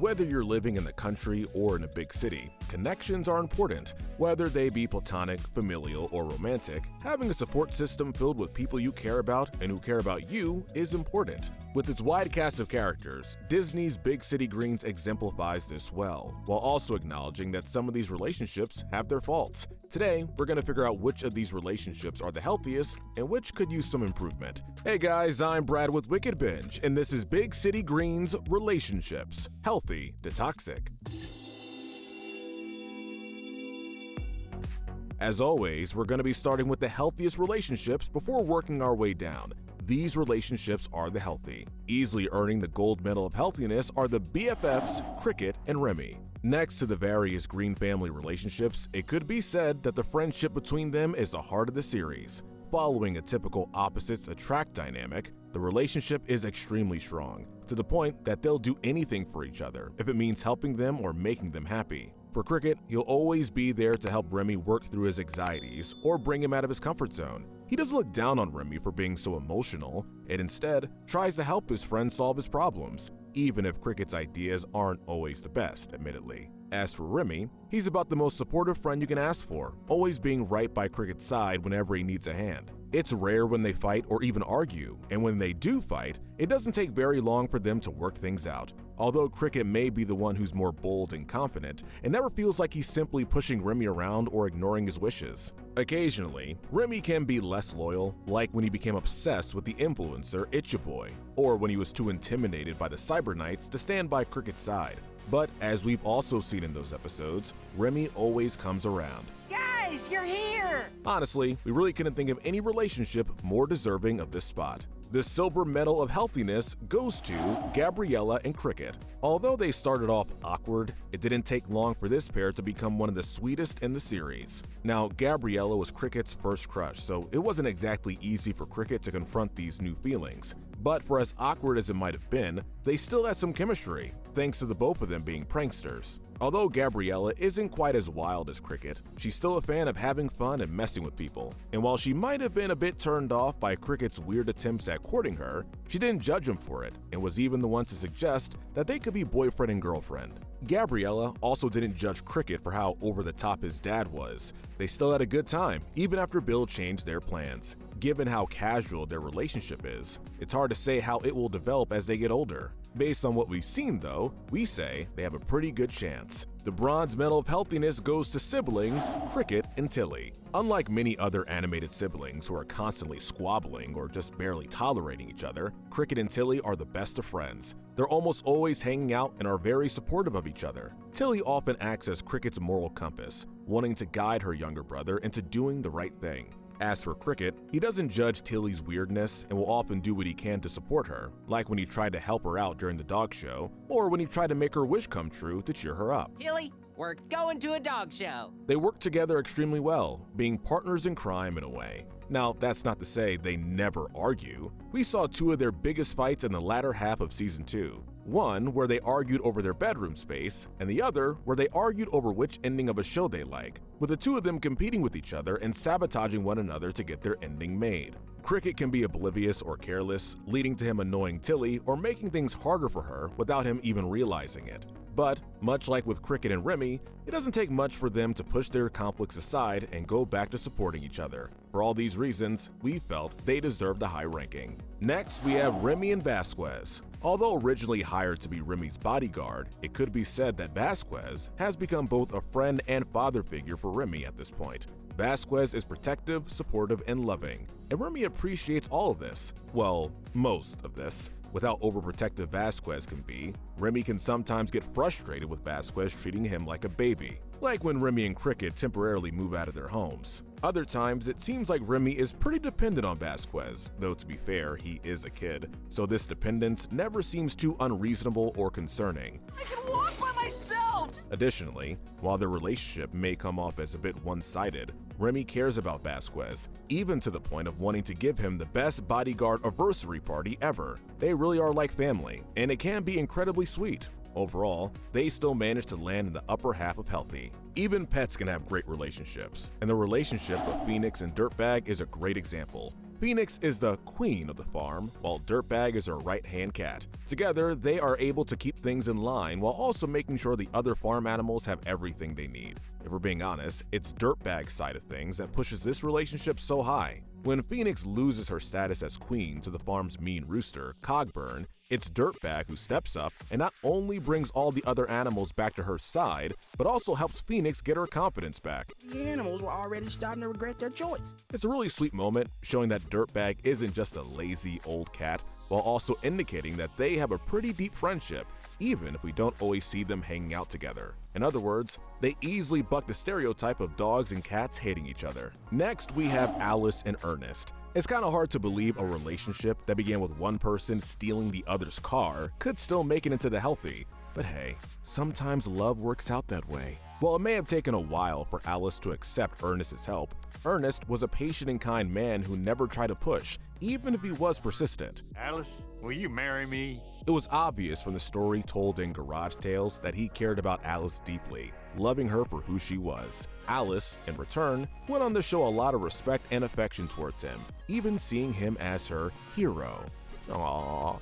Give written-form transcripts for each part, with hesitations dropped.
Whether you're living in the country or in a big city, connections are important. Whether they be platonic, familial, or romantic, having a support system filled with people you care about and who care about you is important. With its wide cast of characters, Disney's Big City Greens exemplifies this well, while also acknowledging that some of these relationships have their faults. Today, we're going to figure out which of these relationships are the healthiest and which could use some improvement. Hey guys, I'm Brad with Wicked Binge, and this is Big City Greens Relationships, Healthy to Toxic. As always, we're going to be starting with the healthiest relationships before working our way down. These relationships are the healthy. Easily earning the gold medal of healthiness are the BFFs, Cricket, and Remy. Next to the various Green family relationships, it could be said that the friendship between them is the heart of the series. Following a typical opposites attract dynamic, the relationship is extremely strong, to the point that they'll do anything for each other if it means helping them or making them happy. For Cricket, he'll always be there to help Remy work through his anxieties or bring him out of his comfort zone. He doesn't look down on Remy for being so emotional, and instead tries to help his friend solve his problems, even if Cricket's ideas aren't always the best, admittedly. As for Remy, he's about the most supportive friend you can ask for, always being right by Cricket's side whenever he needs a hand. It's rare when they fight or even argue, and when they do fight, it doesn't take very long for them to work things out. Although Cricket may be the one who's more bold and confident, it never feels like he's simply pushing Remy around or ignoring his wishes. Occasionally, Remy can be less loyal, like when he became obsessed with the influencer Itchaboy, or when he was too intimidated by the Cyber Knights to stand by Cricket's side. But as we've also seen in those episodes, Remy always comes around. Guys, you're here! Honestly, we really couldn't think of any relationship more deserving of this spot. The silver medal of healthiness goes to Gabriella and Cricket. Although they started off awkward, it didn't take long for this pair to become one of the sweetest in the series. Now, Gabriella was Cricket's first crush, so it wasn't exactly easy for Cricket to confront these new feelings. But for as awkward as it might have been, they still had some chemistry, thanks to the both of them being pranksters. Although Gabriella isn't quite as wild as Cricket, she's still a fan of having fun and messing with people. And while she might have been a bit turned off by Cricket's weird attempts at courting her, she didn't judge him for it and was even the one to suggest that they could be boyfriend and girlfriend. Gabriella also didn't judge Cricket for how over the top his dad was. They still had a good time, even after Bill changed their plans. Given how casual their relationship is, it's hard to say how it will develop as they get older. Based on what we've seen though, we say they have a pretty good chance. The bronze medal of healthiness goes to siblings Cricket and Tilly. Unlike many other animated siblings who are constantly squabbling or just barely tolerating each other, Cricket and Tilly are the best of friends. They're almost always hanging out and are very supportive of each other. Tilly often acts as Cricket's moral compass, wanting to guide her younger brother into doing the right thing. As for Cricket, he doesn't judge Tilly's weirdness and will often do what he can to support her, like when he tried to help her out during the dog show, or when he tried to make her wish come true to cheer her up. Tilly, we're going to a dog show. They work together extremely well, being partners in crime in a way. Now, that's not to say they never argue. We saw two of their biggest fights in the latter half of Season 2. One where they argued over their bedroom space, and the other where they argued over which ending of a show they like, with the two of them competing with each other and sabotaging one another to get their ending made. Cricket can be oblivious or careless, leading to him annoying Tilly or making things harder for her without him even realizing it. But, much like with Cricket and Remy, it doesn't take much for them to push their conflicts aside and go back to supporting each other. For all these reasons, we felt they deserved a high ranking. Next, we have Remy and Vasquez. Although originally hired to be Remy's bodyguard, it could be said that Vasquez has become both a friend and father figure for Remy at this point. Vasquez is protective, supportive, and loving, and Remy appreciates all of this. Well, most of this. With how overprotective Vasquez can be, Remy can sometimes get frustrated with Vasquez treating him like a baby, like when Remy and Cricket temporarily move out of their homes. Other times, it seems like Remy is pretty dependent on Vasquez, though to be fair, he is a kid, so this dependence never seems too unreasonable or concerning. I can walk by myself! Additionally, while their relationship may come off as a bit one-sided, Remy cares about Vasquez, even to the point of wanting to give him the best bodyguard anniversary party ever. They really are like family, and it can be incredibly sweet. Overall, they still manage to land in the upper half of healthy. Even pets can have great relationships, and the relationship of Phoenix and Dirtbag is a great example. Phoenix is the queen of the farm, while Dirtbag is her right-hand cat. Together, they are able to keep things in line while also making sure the other farm animals have everything they need. If we're being honest, it's Dirtbag's side of things that pushes this relationship so high. When Phoenix loses her status as queen to the farm's mean rooster, Cogburn, it's Dirtbag who steps up and not only brings all the other animals back to her side, but also helps Phoenix get her confidence back. The animals were already starting to regret their choice. It's a really sweet moment, showing that Dirtbag isn't just a lazy old cat, while also indicating that they have a pretty deep friendship, even if we don't always see them hanging out together. In other words, they easily buck the stereotype of dogs and cats hating each other. Next, we have Alice and Ernest. It's kind of hard to believe a relationship that began with one person stealing the other's car could still make it into the healthy. But hey, sometimes love works out that way. While it may have taken a while for Alice to accept Ernest's help, Ernest was a patient and kind man who never tried to push, even if he was persistent. Alice, will you marry me? It was obvious from the story told in Garage Tales that he cared about Alice deeply, loving her for who she was. Alice, in return, went on to show a lot of respect and affection towards him, even seeing him as her hero. Aww.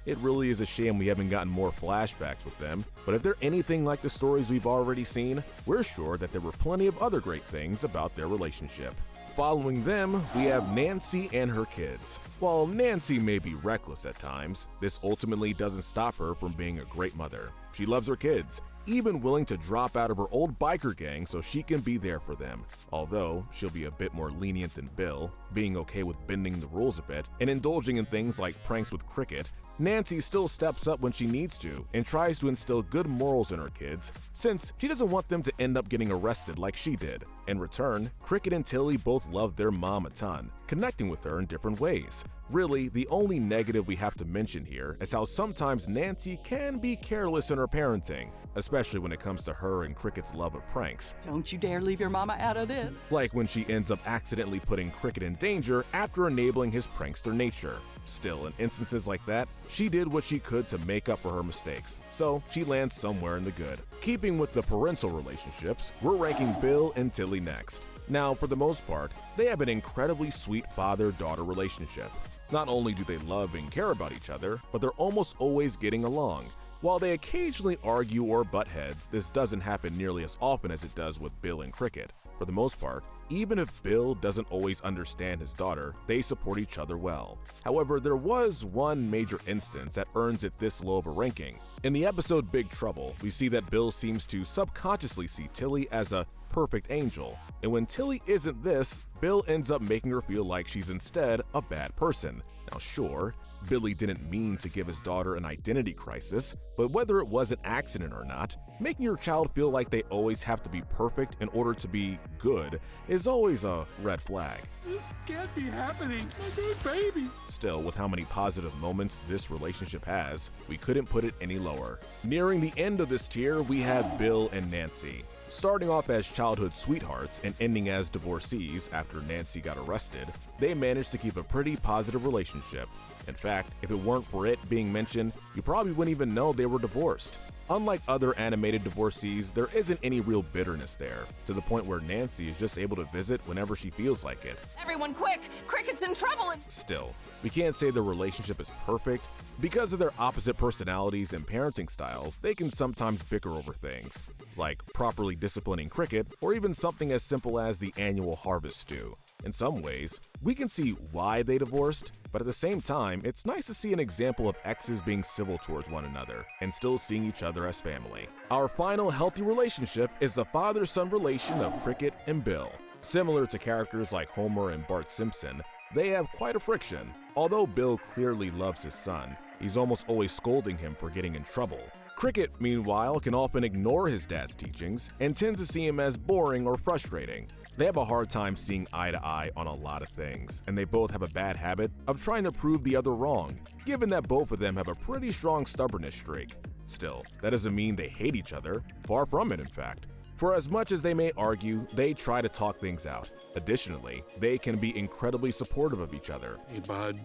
It really is a shame we haven't gotten more flashbacks with them, but if they're anything like the stories we've already seen, we're sure that there were plenty of other great things about their relationship. Following them, we have Nancy and her kids. While Nancy may be reckless at times, this ultimately doesn't stop her from being a great mother. She loves her kids, even willing to drop out of her old biker gang so she can be there for them. Although she'll be a bit more lenient than Bill, being okay with bending the rules a bit and indulging in things like pranks with Cricket, Nancy still steps up when she needs to and tries to instill good morals in her kids, since she doesn't want them to end up getting arrested like she did. In return, Cricket and Tilly both love their mom a ton, connecting with her in different ways. Really, the only negative we have to mention here is how sometimes Nancy can be careless in her parenting, especially when it comes to her and Cricket's love of pranks. Don't you dare leave your mama out of this. Like when she ends up accidentally putting Cricket in danger after enabling his prankster nature. Still, in instances like that, she did what she could to make up for her mistakes, so she lands somewhere in the good. Keeping with the parental relationships, we're ranking Bill and Tilly next. Now, for the most part, they have an incredibly sweet father-daughter relationship. Not only do they love and care about each other, but they're almost always getting along. While they occasionally argue or butt heads, this doesn't happen nearly as often as it does with Bill and Cricket. For the most part, even if Bill doesn't always understand his daughter, they support each other well. However, there was one major instance that earns it this low of a ranking. In the episode Big Trouble, we see that Bill seems to subconsciously see Tilly as a perfect angel, and when Tilly isn't this, Bill ends up making her feel like she's instead a bad person. Now sure, Billy didn't mean to give his daughter an identity crisis, but whether it was an accident or not, making your child feel like they always have to be perfect in order to be good is always a red flag. This can't be happening. My good baby. Still, with how many positive moments this relationship has, we couldn't put it any lower. Nearing the end of this tier, we have Bill and Nancy. Starting off as childhood sweethearts and ending as divorcees after Nancy got arrested, they managed to keep a pretty positive relationship. In fact, if it weren't for it being mentioned, you probably wouldn't even know they were divorced. Unlike other animated divorcees, there isn't any real bitterness there, to the point where Nancy is just able to visit whenever she feels like it. Everyone quick! Cricket's in trouble! Still, we can't say the relationship is perfect. Because of their opposite personalities and parenting styles, they can sometimes bicker over things, like properly disciplining Cricket or even something as simple as the annual harvest stew. In some ways, we can see why they divorced, but at the same time, it's nice to see an example of exes being civil towards one another and still seeing each other as family. Our final healthy relationship is the father-son relation of Cricket and Bill. Similar to characters like Homer and Bart Simpson, they have quite a friction. Although Bill clearly loves his son, he's almost always scolding him for getting in trouble. Cricket, meanwhile, can often ignore his dad's teachings and tends to see him as boring or frustrating. They have a hard time seeing eye to eye on a lot of things, and they both have a bad habit of trying to prove the other wrong, given that both of them have a pretty strong stubbornness streak. Still, that doesn't mean they hate each other, far from it in fact. For as much as they may argue, they try to talk things out. Additionally, they can be incredibly supportive of each other. Hey, bud,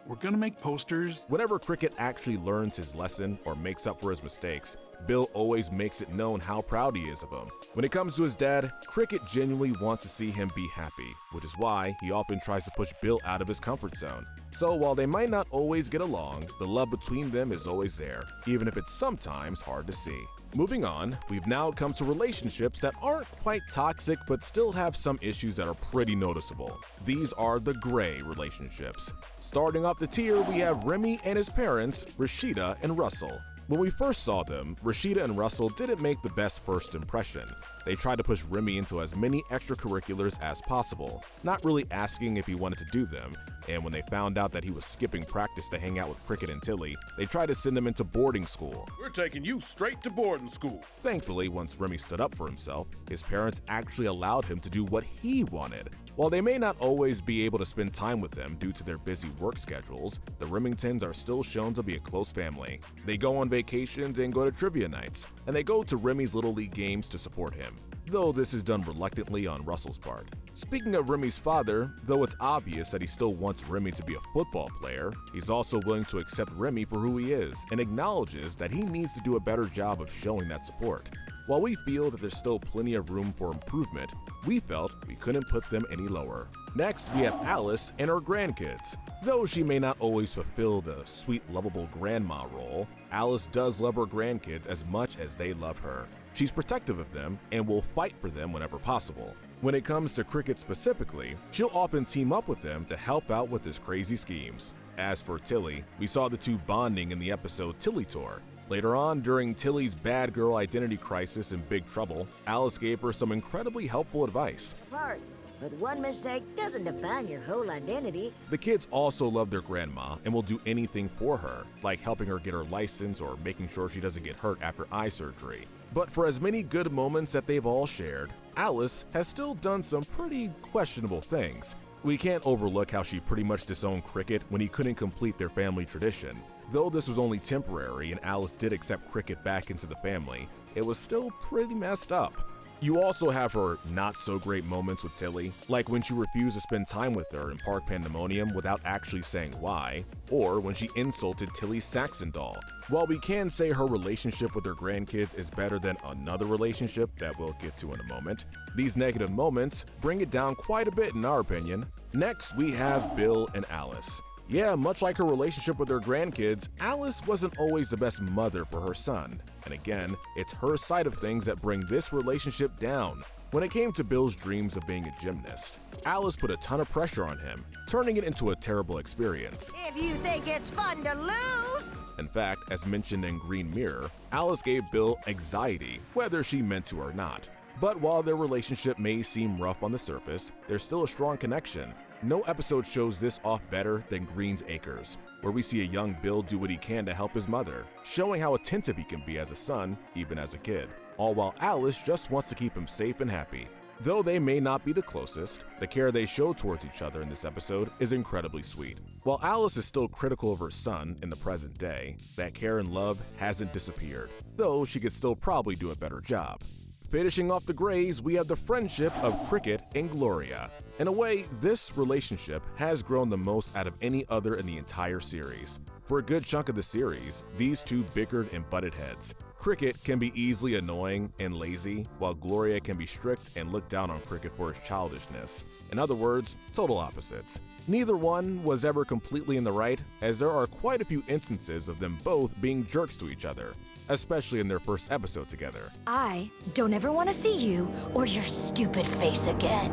We're gonna make posters. Whenever Cricket actually learns his lesson or makes up for his mistakes, Bill always makes it known how proud he is of him. When it comes to his dad, Cricket genuinely wants to see him be happy, which is why he often tries to push Bill out of his comfort zone. So while they might not always get along, the love between them is always there, even if it's sometimes hard to see. Moving on, we've now come to relationships that aren't quite toxic but still have some issues that are pretty noticeable. These are the gray relationships. Starting off the tier, we have Remy and his parents, Rashida and Russell. When we first saw them, Rashida and Russell didn't make the best first impression. They tried to push Remy into as many extracurriculars as possible, not really asking if he wanted to do them, and when they found out that he was skipping practice to hang out with Cricket and Tilly, they tried to send him into boarding school. We're taking you straight to boarding school. Thankfully, once Remy stood up for himself, his parents actually allowed him to do what he wanted. While they may not always be able to spend time with him due to their busy work schedules, the Remingtons are still shown to be a close family. They go on vacations and go to trivia nights, and they go to Remy's Little League games to support him, though this is done reluctantly on Russell's part. Speaking of Remy's father, though it's obvious that he still wants Remy to be a football player, he's also willing to accept Remy for who he is and acknowledges that he needs to do a better job of showing that support. While we feel that there's still plenty of room for improvement, we felt we couldn't put them any lower. Next, we have Alice and her grandkids. Though she may not always fulfill the sweet, lovable grandma role, Alice does love her grandkids as much as they love her. She's protective of them and will fight for them whenever possible. When it comes to Cricket specifically, she'll often team up with him to help out with his crazy schemes. As for Tilly, we saw the two bonding in the episode Tilly Tour. Later on, during Tilly's bad girl identity crisis and big trouble, Alice gave her some incredibly helpful advice. Part, but one mistake doesn't define your whole identity. The kids also love their grandma and will do anything for her, like helping her get her license or making sure she doesn't get hurt after eye surgery. But for as many good moments that they've all shared, Alice has still done some pretty questionable things. We can't overlook how she pretty much disowned Cricket when he couldn't complete their family tradition. Though this was only temporary and Alice did accept Cricket back into the family, it was still pretty messed up. You also have her not-so-great moments with Tilly, like when she refused to spend time with her in Park Pandemonium without actually saying why, or when she insulted Tilly's Saxon doll. While we can say her relationship with her grandkids is better than another relationship that we'll get to in a moment, these negative moments bring it down quite a bit in our opinion. Next, we have Bill and Alice. Yeah, much like her relationship with her grandkids, Alice wasn't always the best mother for her son. And again, it's her side of things that bring this relationship down. When it came to Bill's dreams of being a gymnast, Alice put a ton of pressure on him, turning it into a terrible experience. If you think it's fun to lose! In fact, as mentioned in Green Mirror, Alice gave Bill anxiety, whether she meant to or not. But while their relationship may seem rough on the surface, there's still a strong connection. No episode shows this off better than Green's Acres, where we see a young Bill do what he can to help his mother, showing how attentive he can be as a son, even as a kid, all while Alice just wants to keep him safe and happy. Though they may not be the closest, the care they show towards each other in this episode is incredibly sweet. While Alice is still critical of her son in the present day, that care and love hasn't disappeared, though she could still probably do a better job. Finishing off the grays, we have the friendship of Cricket and Gloria. In a way, this relationship has grown the most out of any other in the entire series. For a good chunk of the series, these two bickered and butted heads. Cricket can be easily annoying and lazy, while Gloria can be strict and look down on Cricket for his childishness. In other words, total opposites. Neither one was ever completely in the right, as there are quite a few instances of them both being jerks to each other, especially in their first episode together. I don't ever want to see you or your stupid face again.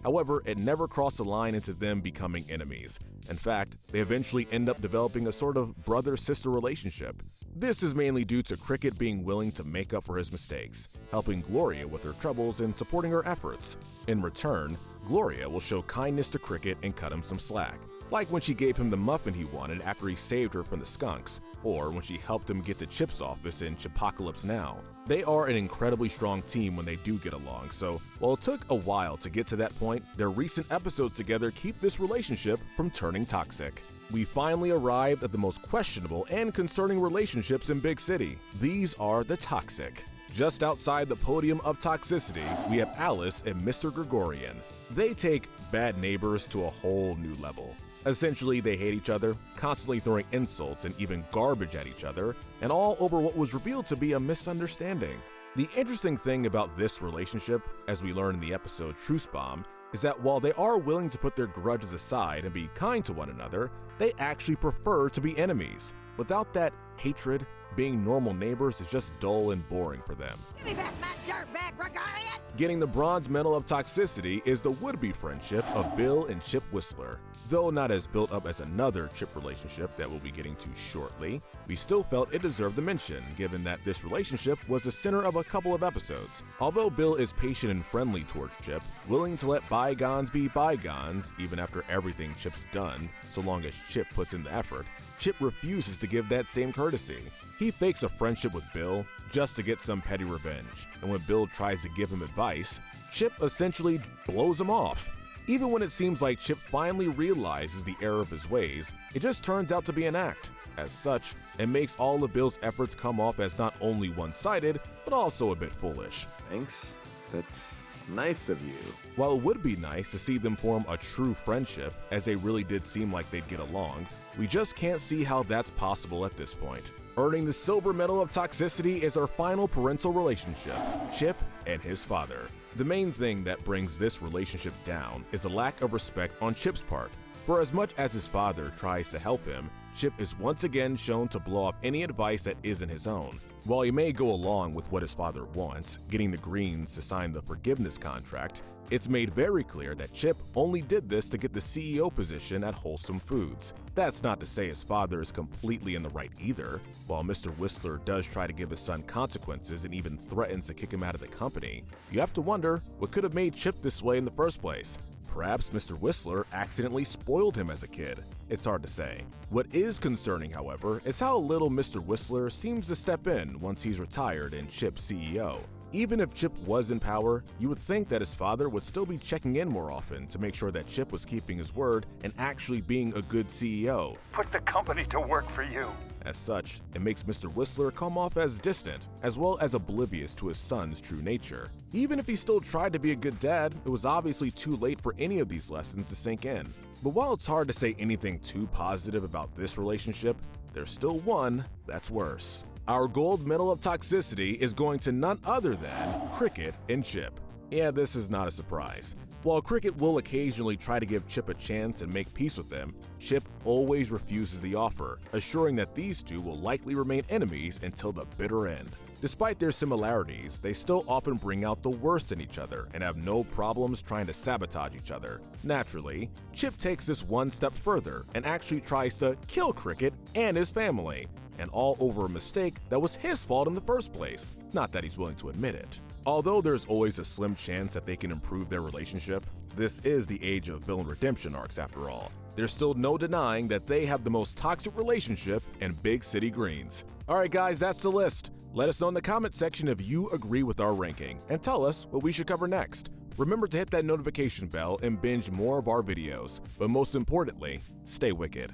However, it never crossed the line into them becoming enemies. In fact, they eventually end up developing a sort of brother-sister relationship. This is mainly due to Cricket being willing to make up for his mistakes, helping Gloria with her troubles and supporting her efforts. In return, Gloria will show kindness to Cricket and cut him some slack, like when she gave him the muffin he wanted after he saved her from the skunks, or when she helped him get to Chip's office in Chipocalypse Now. They are an incredibly strong team when they do get along, so while it took a while to get to that point, their recent episodes together keep this relationship from turning toxic. We finally arrived at the most questionable and concerning relationships in Big City. These are the toxic. Just outside the podium of toxicity, we have Alice and Mr. Gregorian. They take bad neighbors to a whole new level. Essentially, they hate each other, constantly throwing insults and even garbage at each other, and all over what was revealed to be a misunderstanding. The interesting thing about this relationship, as we learn in the episode Truce Bomb, is that while they are willing to put their grudges aside and be kind to one another, they actually prefer to be enemies. Without that hatred, being normal neighbors is just dull and boring for them. Give me back my Dirtbag, Gregorian! Getting the bronze medal of toxicity is the would-be friendship of Bill and Chip Whistler. Though not as built up as another Chip relationship that we'll be getting to shortly, we still felt it deserved a mention, given that this relationship was the center of a couple of episodes. Although Bill is patient and friendly towards Chip, willing to let bygones be bygones even after everything Chip's done, so long as Chip puts in the effort, Chip refuses to give that same courtesy. He fakes a friendship with Bill just to get some petty revenge, and when Bill tries to give him advice, Chip essentially blows him off. Even when it seems like Chip finally realizes the error of his ways, it just turns out to be an act. As such, it makes all of Bill's efforts come off as not only one-sided, but also a bit foolish. Thanks. That's nice of you. While it would be nice to see them form a true friendship, as they really did seem like they'd get along, we just can't see how that's possible at this point. Earning the silver medal of toxicity is our final parental relationship, Chip and his father. The main thing that brings this relationship down is a lack of respect on Chip's part. For as much as his father tries to help him, Chip is once again shown to blow off any advice that isn't his own. While he may go along with what his father wants, getting the Greens to sign the forgiveness contract, it's made very clear that Chip only did this to get the CEO position at Wholesome Foods. That's not to say his father is completely in the right either. While Mr. Whistler does try to give his son consequences and even threatens to kick him out of the company, you have to wonder what could have made Chip this way in the first place. Perhaps Mr. Whistler accidentally spoiled him as a kid. It's hard to say. What is concerning, however, is how little Mr. Whistler seems to step in once he's retired and Chip's CEO. Even if Chip was in power, you would think that his father would still be checking in more often to make sure that Chip was keeping his word and actually being a good CEO. Put the company to work for you. As such, it makes Mr. Whistler come off as distant, as well as oblivious to his son's true nature. Even if he still tried to be a good dad, it was obviously too late for any of these lessons to sink in. But while it's hard to say anything too positive about this relationship, there's still one that's worse. Our gold medal of toxicity is going to none other than Cricket and Chip. Yeah, this is not a surprise. While Cricket will occasionally try to give Chip a chance and make peace with them, Chip always refuses the offer, assuring that these two will likely remain enemies until the bitter end. Despite their similarities, they still often bring out the worst in each other and have no problems trying to sabotage each other. Naturally, Chip takes this one step further and actually tries to kill Cricket and his family, and all over a mistake that was his fault in the first place, not that he's willing to admit it. Although there's always a slim chance that they can improve their relationship, this is the age of villain redemption arcs after all. There's still no denying that they have the most toxic relationship in Big City Greens. Alright guys, that's the list. Let us know in the comment section if you agree with our ranking, and tell us what we should cover next. Remember to hit that notification bell and binge more of our videos, but most importantly, stay wicked.